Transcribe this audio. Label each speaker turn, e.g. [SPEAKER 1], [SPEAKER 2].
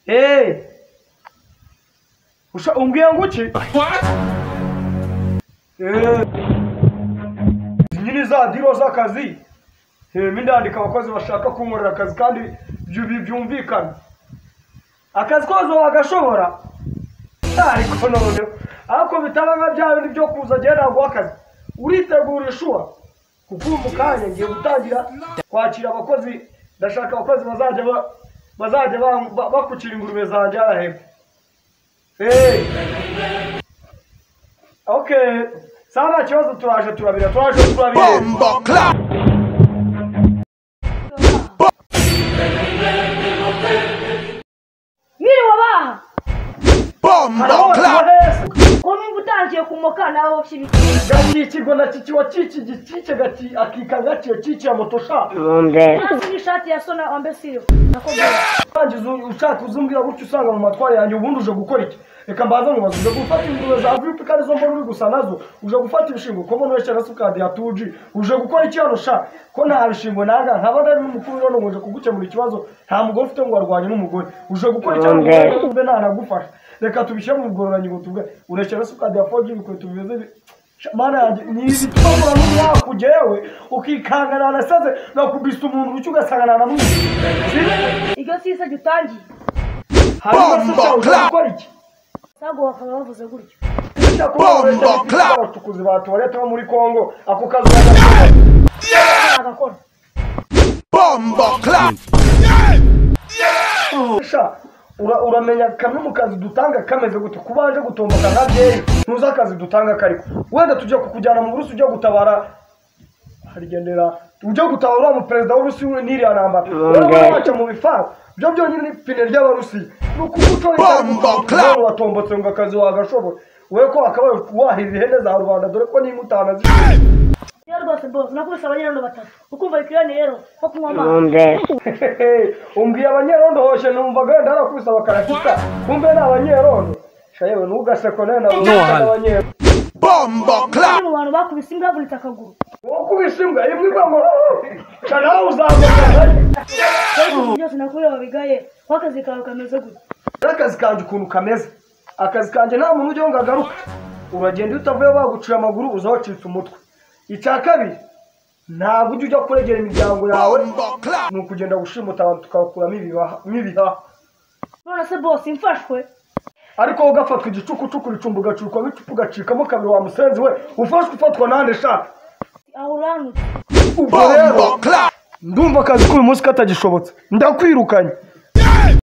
[SPEAKER 1] Hey. Umbwiye nguki? Nyiri za diro z'akazi. Mindandika abakozi bashaka kunkorera akazi kandi byumvikana. Akazi kozo wagashobora. Ariko none ako bitaba nka bya bindi byo kuza genda gwakazi. Uritegura ishwa. Kuko umukanya ngiye gutangira kwakira abakozi, ndashaka abakozi bazajya bakucira ingurube zanjye arahebwe. Okay, sana kibazo turaje turabira.
[SPEAKER 2] Bombo clap.
[SPEAKER 3] Miri wabaha.
[SPEAKER 2] Bombo clap.
[SPEAKER 3] Komi ngutangiye kumoka nawo shibiki.
[SPEAKER 1] Gakikigo na kikiwa kikigikice gati akikanga kiyo motosha.
[SPEAKER 3] Ni shati ya sona ambesiro. Nakobwa.
[SPEAKER 1] Kangizo ushaka uzumbira gutyo usanga mu matwari yanjye ubundi uje gukora iki? Reka mbaza mu bazo gufata ingurube za vup kandi zo mbona uri gusa nazo. Uje gufata ibishingo ko mbona wesha rasukadi ya tuji. Uje gukora iki hano sha? Ko nta bishingo naga nkabada n'umukuru none ngo uje kugukemura ikibazo. Nta mugore ufite ngo arwanye n'umugore. Uje gukora iki hano ngo nta nagufasha. Reka tubishyire mu bugororanye ngo tuvuge urekera rasukadi ya 4G bikwe tubeze mana yanjye nizi twabura n'umwaka ujewe ukikangana nasaze nakubisa umuntu ucyo ugasangana na mwe.
[SPEAKER 3] Igyo sisa gitangiye.
[SPEAKER 1] Bombo clap.
[SPEAKER 3] Sago wakaba bavuze gutyo.
[SPEAKER 1] Bombo clap. Tukuzi batu bareta muri Kongo ako kazi
[SPEAKER 3] agakora.
[SPEAKER 2] Bombo clap.
[SPEAKER 1] Uramenya kamwe mu kazi dutanga kameze gute kubanje gutomboka nkabye ntuza akazi dutanga kariko wenda tujye kukujyana mu Burusi ujye gutabara harigendera ujye gutabara mu president w'Urusi n'iri anamba wacha mu bifa byo byonyine pine ry'abarusi nukubuto y'Abantu batombotse ngo akazi wagashobora we ko akabaye wahiriza ihene za Rwanda dore ko n'imutana zi
[SPEAKER 3] Rwose boss nakubise abanyerondo batatu ukumva ikirani rero ko kunywa amazi.
[SPEAKER 1] Umbwiye abanyerondo hoshe numvaga ndarakubise bakarakita kumbe n'abanyerondo shayewe nugaseko nena abanyerondo.
[SPEAKER 2] Bombo clap.
[SPEAKER 3] Mu bantu bakubise imbwa buri takaguru.
[SPEAKER 1] Wakubise imbwa imwe ngo kana uzamuka.
[SPEAKER 3] Byose nakureba bigaye wakazi kawe kameze gute?
[SPEAKER 1] Akazi kanje ukuntu kameze. Akazi kanje nta muntu ujye ngo agaruka. Uragenda utavuye bagucira amaguru uzawacitse umutwe. Icya kabiri ntabwo ujya kuregera imiryango yawe nuko ugenda gushimuta abantu tukakuramo ibihaha.
[SPEAKER 3] None se boss imfashwe
[SPEAKER 1] ariko ugafatwa igicukucuku ricumba ugacurukwa bicupa ugacikamo kabiri wa musenzi we ufashwe ufatwa nande sha
[SPEAKER 3] ahuranu.
[SPEAKER 1] Bombo clap. Ndumva akazi k'uyu munsi katagishobotse ndakwirukanye.